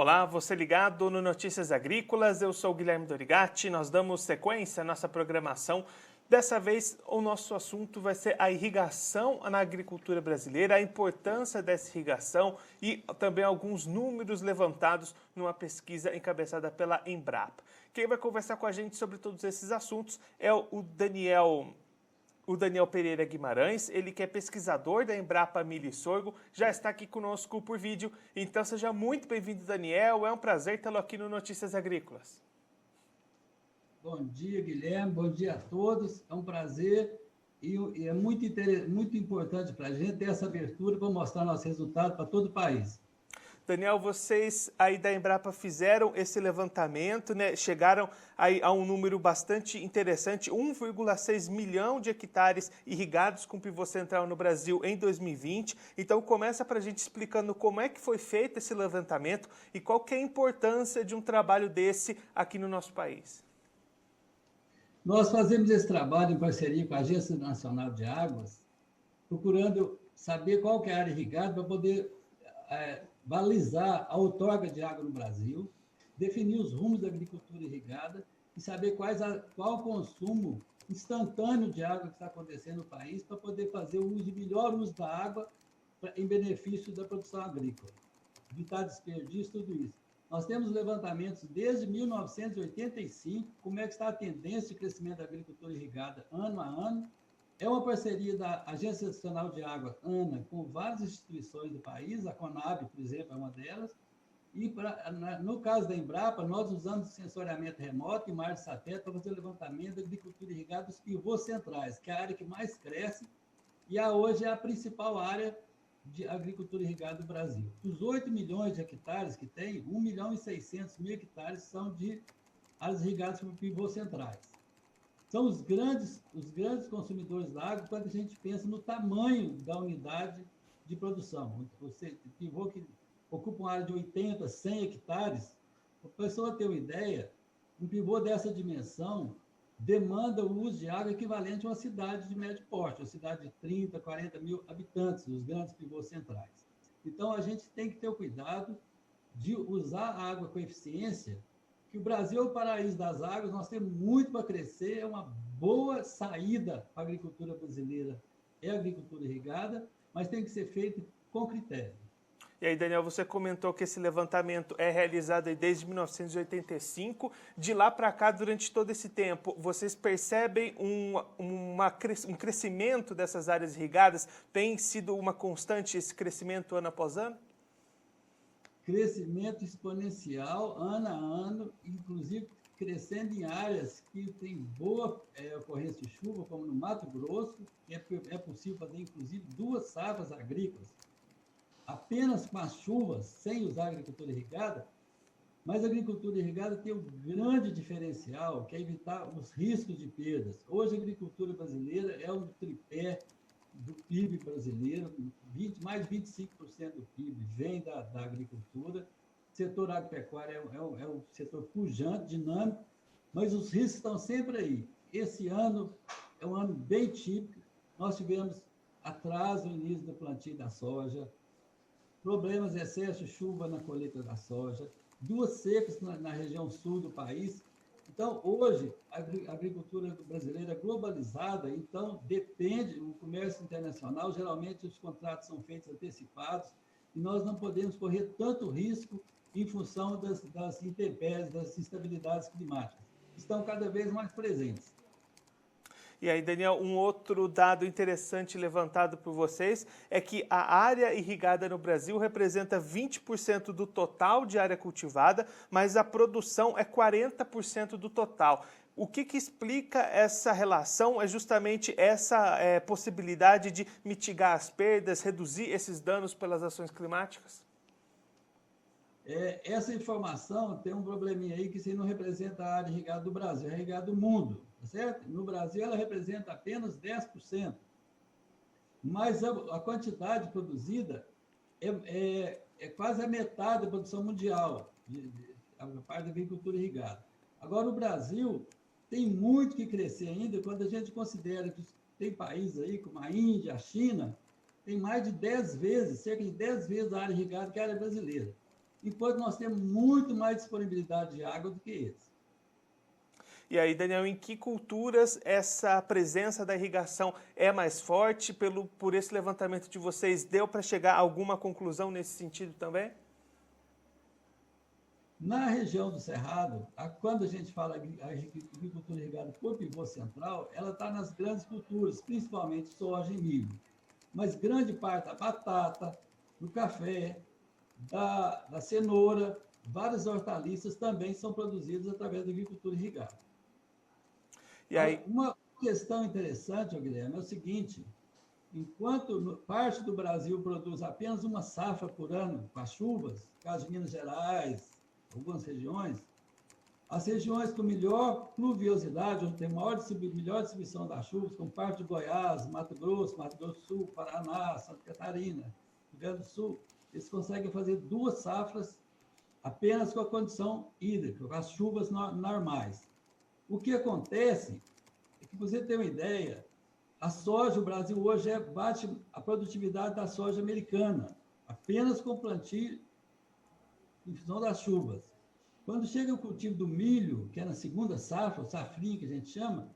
Olá, você ligado no Notícias Agrícolas, eu sou o Guilherme Dorigatti, nós damos sequência à nossa programação. Dessa vez, o nosso assunto vai ser a irrigação na agricultura brasileira, a importância dessa irrigação e também alguns números levantados numa pesquisa encabeçada pela Embrapa. Quem vai conversar com a gente sobre todos esses assuntos é o Daniel Pereira Guimarães, ele que é pesquisador da Embrapa Milho e Sorgo, já está aqui conosco por vídeo. Então seja muito bem-vindo, Daniel. É um prazer tê-lo aqui no Notícias Agrícolas. Bom dia, Guilherme. Bom dia a todos. É um prazer e é muito importante para a gente ter essa abertura para mostrar nosso resultado para todo o país. Daniel, vocês aí da Embrapa fizeram esse levantamento, né? Chegaram aí a um número bastante interessante, 1,6 milhão de hectares irrigados com pivô central no Brasil em 2020. Então começa para a gente explicando como é que foi feito esse levantamento e qual que é a importância de um trabalho desse aqui no nosso país. Nós fazemos esse trabalho em parceria com a Agência Nacional de Águas, procurando saber qual que é a área irrigada para poder balizar a outorga de água no Brasil, definir os rumos da agricultura irrigada e saber qual o consumo instantâneo de água que está acontecendo no país para poder fazer o melhor uso da água em benefício da produção agrícola, evitar desperdício, tudo isso. Nós temos levantamentos desde 1985, como é que está a tendência de crescimento da agricultura irrigada ano a ano. É uma parceria da Agência Nacional de Água, ANA, com várias instituições do país, a Conab, por exemplo, é uma delas, e no caso da Embrapa, nós usamos sensoriamento remoto e imagem de satélite para fazer o levantamento da agricultura irrigada dos pivôs centrais, que é a área que mais cresce e hoje é a principal área de agricultura irrigada do Brasil. Dos 8 milhões de hectares que tem, 1 milhão e 600 mil hectares são de áreas irrigadas por pivôs centrais. São os grandes consumidores da água quando a gente pensa no tamanho da unidade de produção. Você, pivô que ocupa uma área de 80, 100 hectares, para a pessoa ter uma ideia, um pivô dessa dimensão demanda o uso de água equivalente a uma cidade de médio porte, uma cidade de 30, 40 mil habitantes, os grandes pivôs centrais. Então, a gente tem que ter o cuidado de usar a água com eficiência, que o Brasil é o paraíso das águas, nós temos muito para crescer, é uma boa saída para a agricultura brasileira, é a agricultura irrigada, mas tem que ser feito com critério. E aí, Daniel, você comentou que esse levantamento é realizado desde 1985. De lá para cá, durante todo esse tempo, vocês percebem um crescimento dessas áreas irrigadas? Tem sido uma constante esse crescimento ano após ano? Crescimento exponencial, ano a ano, inclusive crescendo em áreas que têm boa ocorrência de chuva, como no Mato Grosso, que é possível fazer, inclusive, 2 safras agrícolas, apenas com as chuvas, sem usar a agricultura irrigada, mas a agricultura irrigada tem um grande diferencial, que é evitar os riscos de perdas. Hoje, a agricultura brasileira é um tripé do PIB brasileiro, mais de 25% do PIB vem da agricultura. O setor agropecuário é um setor pujante, dinâmico, mas os riscos estão sempre aí. Esse ano é um ano bem típico. Nós tivemos atraso no início do plantio da soja, problemas de excesso de chuva na colheita da soja, 2 secas na região sul do país. Então, hoje, a agricultura brasileira é globalizada, então depende do comércio internacional, geralmente os contratos são feitos antecipados, e nós não podemos correr tanto risco em função das intempéries, das instabilidades climáticas, que estão cada vez mais presentes. E aí, Daniel, um outro dado interessante levantado por vocês é que a área irrigada no Brasil representa 20% do total de área cultivada, mas a produção é 40% do total. O que explica essa relação é justamente essa possibilidade de mitigar as perdas, reduzir esses danos pelas ações climáticas? Essa informação tem um probleminha aí que você não representa a área irrigada do Brasil, é irrigada do mundo, tá certo? No Brasil, ela representa apenas 10%, mas a quantidade produzida é quase a metade da produção mundial, a parte da agricultura irrigada. Agora, o Brasil tem muito que crescer ainda quando a gente considera que tem países aí, como a Índia, a China, tem mais de 10 vezes, cerca de 10 vezes a área irrigada que a área brasileira. enquanto nós temos muito mais disponibilidade de água do que eles. E aí, Daniel, em que culturas essa presença da irrigação é mais forte? Por esse levantamento de vocês, deu para chegar a alguma conclusão nesse sentido também? Na região do Cerrado, quando a gente fala agricultura irrigada por pivô central, ela está nas grandes culturas, principalmente soja e milho. Mas grande parte da batata, do café, da cenoura, várias hortaliças também são produzidas através da agricultura irrigada. E aí... Uma questão interessante, Guilherme, é o seguinte: enquanto parte do Brasil produz apenas uma safra por ano com as chuvas, caso de Minas Gerais, algumas regiões, as regiões com melhor pluviosidade, onde tem melhor distribuição das chuvas, como parte de Goiás, Mato Grosso do Sul, Paraná, Santa Catarina, Rio Grande do Sul, eles conseguem fazer 2 safras apenas com a condição hídrica, com as chuvas normais. O que acontece é que, para você ter uma ideia, a soja, o Brasil hoje bate a produtividade da soja americana, apenas com plantio em função das chuvas. Quando chega o cultivo do milho, que é na segunda safra, o safrinha que a gente chama,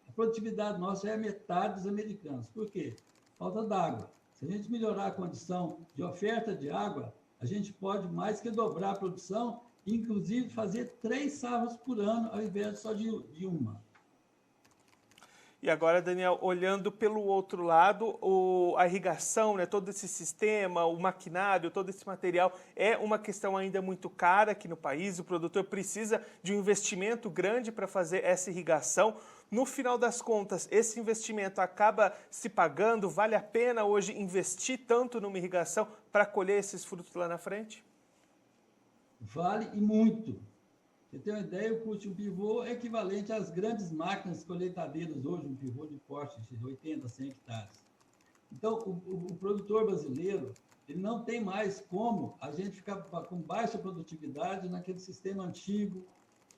a produtividade nossa é a metade dos americanos. Por quê? Falta d'água. Se a gente melhorar a condição de oferta de água, a gente pode mais que dobrar a produção, inclusive fazer 3 safras por ano, ao invés só de uma. E agora, Daniel, olhando pelo outro lado, a irrigação, né, todo esse sistema, o maquinário, todo esse material é uma questão ainda muito cara aqui no país. O produtor precisa de um investimento grande para fazer essa irrigação. No final das contas, esse investimento acaba se pagando? Vale a pena hoje investir tanto numa irrigação para colher esses frutos lá na frente? Vale e muito. Você tem uma ideia, o custo de um pivô é equivalente às grandes máquinas colheitadeiras hoje, um pivô de porte de 80, 100 hectares. Então, o produtor brasileiro, ele não tem mais como a gente ficar com baixa produtividade naquele sistema antigo.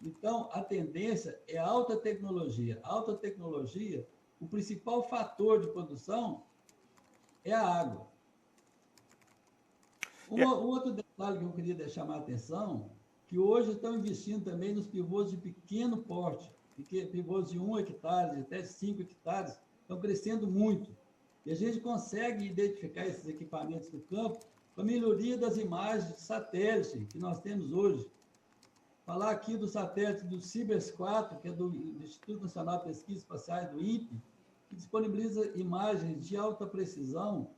Então, a tendência é alta tecnologia. Alta tecnologia, o principal fator de produção é a água. Um outro detalhe que eu queria deixar a atenção, que hoje estão investindo também nos pivôs de pequeno porte, pivôs de 1 hectare, de até 5 hectares, estão crescendo muito. E a gente consegue identificar esses equipamentos no campo com a melhoria das imagens de satélite que nós temos hoje. Falar aqui do satélite do Cibers 4, que é do Instituto Nacional de Pesquisas Espaciais, do INPE, que disponibiliza imagens de alta precisão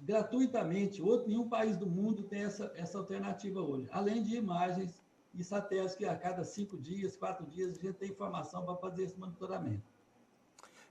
gratuitamente. Nenhum país do mundo tem essa alternativa hoje. Além de imagens e satélites que a cada 5 dias, 4 dias, a gente tem informação para fazer esse monitoramento.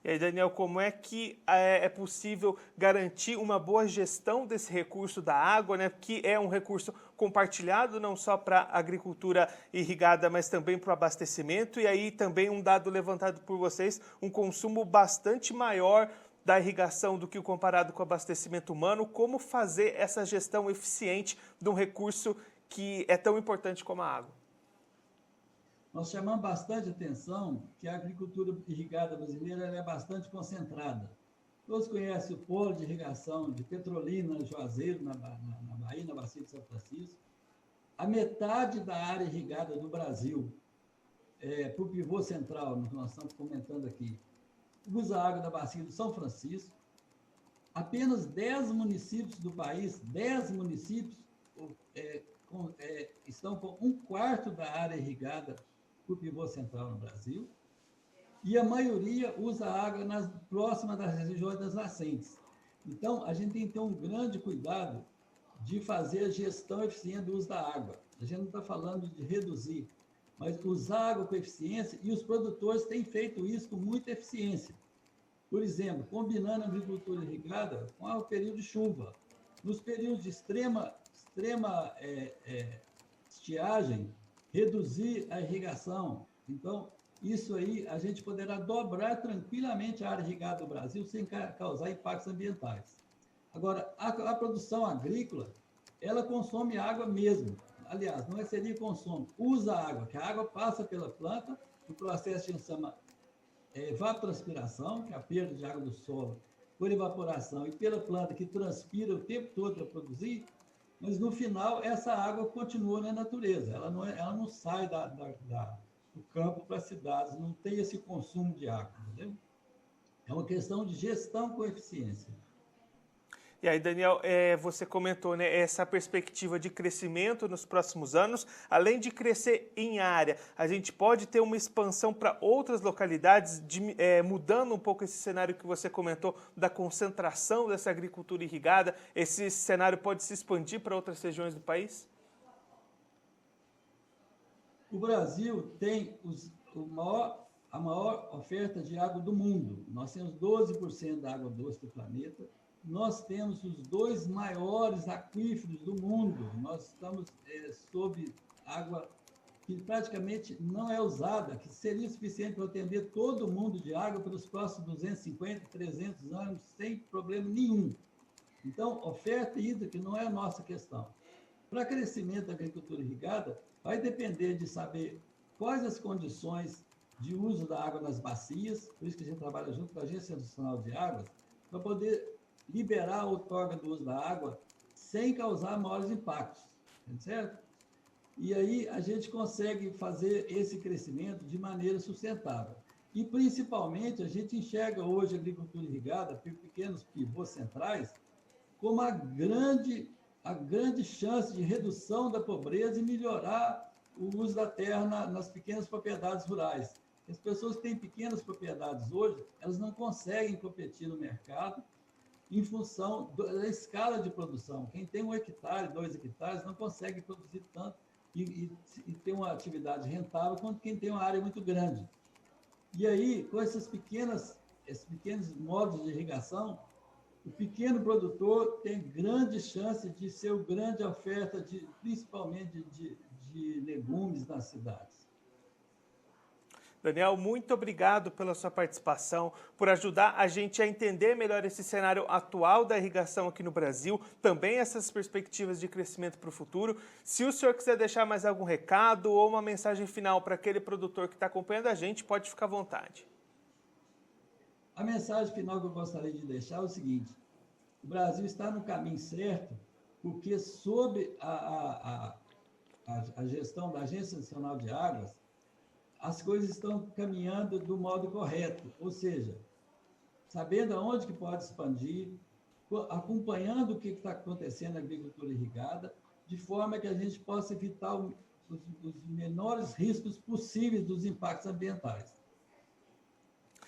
E aí, Daniel, como é que é possível garantir uma boa gestão desse recurso da água, né? Que é um recurso compartilhado não só para a agricultura irrigada, mas também para o abastecimento. E aí também um dado levantado por vocês, um consumo bastante maior da irrigação do que o comparado com o abastecimento humano. Como fazer essa gestão eficiente de um recurso que é tão importante como a água? Nós chamamos bastante atenção que a agricultura irrigada brasileira é bastante concentrada. Todos conhecem o polo de irrigação de Petrolina, Juazeiro, na Bahia, na Bacia de São Francisco. A metade da área irrigada do Brasil, para o pivô central, que nós estamos comentando aqui, usa a água da Bacia de São Francisco. Apenas 10 municípios do país, 10 municípios estão com 1/4 da área irrigada por pivô central no Brasil, e a maioria usa água próxima das regiões das nascentes. Então, a gente tem que ter um grande cuidado de fazer a gestão eficiente do uso da água. A gente não está falando de reduzir, mas usar água com eficiência, e os produtores têm feito isso com muita eficiência. Por exemplo, combinando a agricultura irrigada com o período de chuva. Nos períodos de extrema estiagem, reduzir a irrigação. Então, isso aí a gente poderá dobrar tranquilamente a área irrigada do Brasil sem causar impactos ambientais. Agora, a produção agrícola, ela consome água mesmo. Aliás, não seria consumo, usa água, que a água passa pela planta, no processo que a gente chama evapotranspiração, que é a perda de água do solo por evaporação, e pela planta que transpira o tempo todo para produzir. mas no final essa água continua na natureza, ela não sai do campo para as cidades, não tem esse consumo de água, entendeu? É uma questão de gestão com eficiência. E aí, Daniel, você comentou, né, essa perspectiva de crescimento nos próximos anos. Além de crescer em área, a gente pode ter uma expansão para outras localidades, mudando um pouco esse cenário que você comentou da concentração dessa agricultura irrigada. Esse cenário pode se expandir para outras regiões do país? O Brasil tem a maior oferta de água do mundo. Nós temos 12% da água doce do planeta. Nós temos os 2 maiores aquíferos do mundo. Nós estamos sob água que praticamente não é usada, que seria suficiente para atender todo mundo de água pelos próximos 250, 300 anos, sem problema nenhum. Então, oferta hídrica não é a nossa questão. Para crescimento da agricultura irrigada, vai depender de saber quais as condições de uso da água nas bacias, por isso que a gente trabalha junto com a Agência Nacional de Águas, para poder liberar a outorga do uso da água sem causar maiores impactos, certo? E aí a gente consegue fazer esse crescimento de maneira sustentável. E, principalmente, a gente enxerga hoje a agricultura irrigada, pequenos pivôs centrais, como a grande chance de redução da pobreza e melhorar o uso da terra nas pequenas propriedades rurais. As pessoas que têm pequenas propriedades hoje, elas não conseguem competir no mercado em função da escala de produção. Quem tem 1 hectare, 2 hectares, não consegue produzir tanto e ter uma atividade rentável quanto quem tem uma área muito grande. E aí, com esses pequenos modos de irrigação, o pequeno produtor tem grande chance de ser o grande oferta, principalmente de legumes nas cidades. Daniel, muito obrigado pela sua participação, por ajudar a gente a entender melhor esse cenário atual da irrigação aqui no Brasil, também essas perspectivas de crescimento para o futuro. Se o senhor quiser deixar mais algum recado ou uma mensagem final para aquele produtor que está acompanhando a gente, pode ficar à vontade. A mensagem final que eu gostaria de deixar é o seguinte: o Brasil está no caminho certo, porque sob a gestão da Agência Nacional de Águas, as coisas estão caminhando do modo correto, ou seja, sabendo aonde que pode expandir, acompanhando o que está acontecendo na agricultura irrigada, de forma que a gente possa evitar os menores riscos possíveis dos impactos ambientais.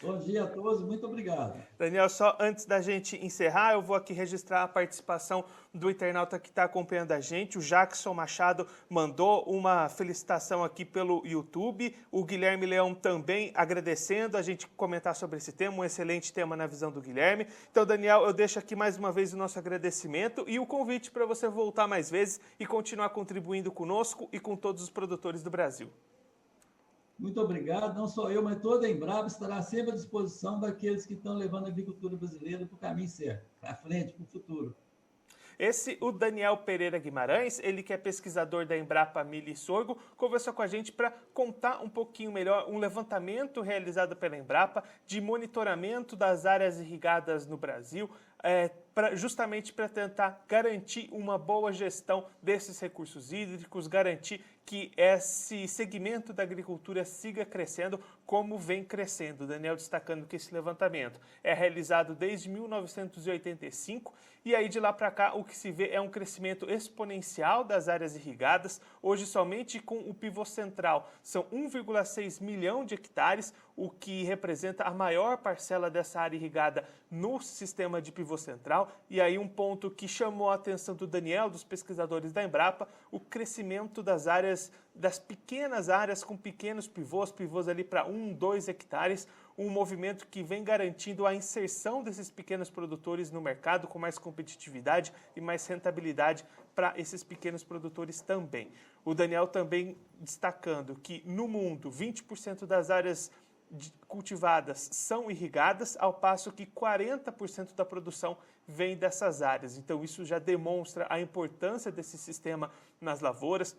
Bom dia a todos, muito obrigado. Daniel, só antes da gente encerrar, eu vou aqui registrar a participação do internauta que está acompanhando a gente. O Jackson Machado mandou uma felicitação aqui pelo YouTube. O Guilherme Leão também agradecendo a gente comentar sobre esse tema, um excelente tema na visão do Guilherme. Então, Daniel, eu deixo aqui mais uma vez o nosso agradecimento e o convite para você voltar mais vezes e continuar contribuindo conosco e com todos os produtores do Brasil. Muito obrigado. Não só eu, mas toda a Embrapa estará sempre à disposição daqueles que estão levando a agricultura brasileira para o caminho certo, para frente, para o futuro. O Daniel Pereira Guimarães, ele que é pesquisador da Embrapa Milho e Sorgo, conversou com a gente para contar um pouquinho melhor um levantamento realizado pela Embrapa de monitoramento das áreas irrigadas no Brasil, justamente para tentar garantir uma boa gestão desses recursos hídricos, garantir que esse segmento da agricultura siga crescendo como vem crescendo. Daniel destacando que esse levantamento é realizado desde 1985 e aí de lá para cá o que se vê é um crescimento exponencial das áreas irrigadas. Hoje somente com o pivô central são 1,6 milhão de hectares, o que representa a maior parcela dessa área irrigada no sistema de pivô central. E aí um ponto que chamou a atenção do Daniel, dos pesquisadores da Embrapa, o crescimento das áreas, das pequenas áreas com pequenos pivôs ali para 1, 2 hectares, um movimento que vem garantindo a inserção desses pequenos produtores no mercado com mais competitividade e mais rentabilidade para esses pequenos produtores também. O Daniel também destacando que no mundo 20% das áreas cultivadas são irrigadas, ao passo que 40% da produção vem dessas áreas. Então isso já demonstra a importância desse sistema nas lavouras.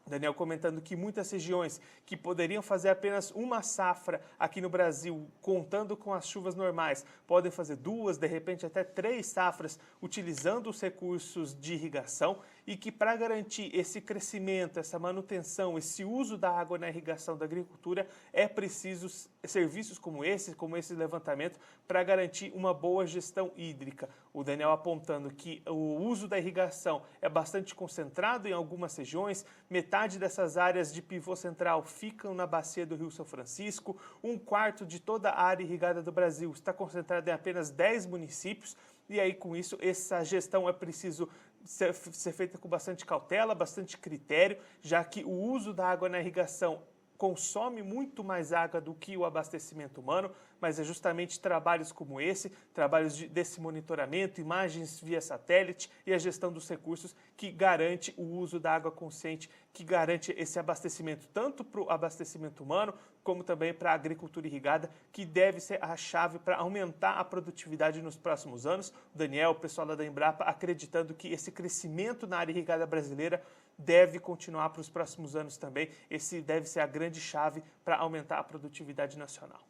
Daniel comentando que muitas regiões que poderiam fazer apenas uma safra aqui no Brasil, contando com as chuvas normais, podem fazer 2, de repente até 3 safras utilizando os recursos de irrigação. e que para garantir esse crescimento, essa manutenção, esse uso da água na irrigação da agricultura, é preciso serviços como esse levantamento, para garantir uma boa gestão hídrica. O Daniel apontando que o uso da irrigação é bastante concentrado em algumas regiões, metade dessas áreas de pivô central ficam na bacia do Rio São Francisco, 1/4 de toda a área irrigada do Brasil está concentrada em apenas 10 municípios, e aí com isso essa gestão é preciso ser feita com bastante cautela, bastante critério, já que o uso da água na irrigação consome muito mais água do que o abastecimento humano, mas é justamente trabalhos como esse, trabalhos desse monitoramento, imagens via satélite e a gestão dos recursos que garante o uso da água consciente, que garante esse abastecimento tanto para o abastecimento humano, como também para a agricultura irrigada, que deve ser a chave para aumentar a produtividade nos próximos anos. O Daniel, o pessoal lá da Embrapa, acreditando que esse crescimento na área irrigada brasileira deve continuar para os próximos anos também. Esse deve ser a grande chave para aumentar a produtividade nacional.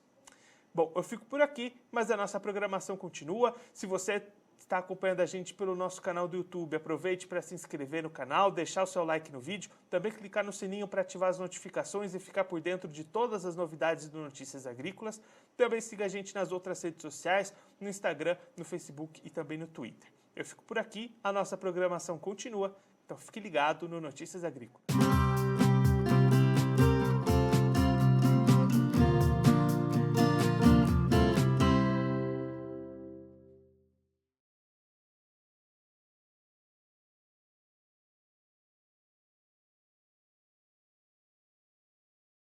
Bom, eu fico por aqui, mas a nossa programação continua. Se você está acompanhando a gente pelo nosso canal do YouTube, aproveite para se inscrever no canal, deixar o seu like no vídeo, também clicar no sininho para ativar as notificações e ficar por dentro de todas as novidades do Notícias Agrícolas. Também siga a gente nas outras redes sociais, no Instagram, no Facebook e também no Twitter. Eu fico por aqui, a nossa programação continua, então fique ligado no Notícias Agrícolas.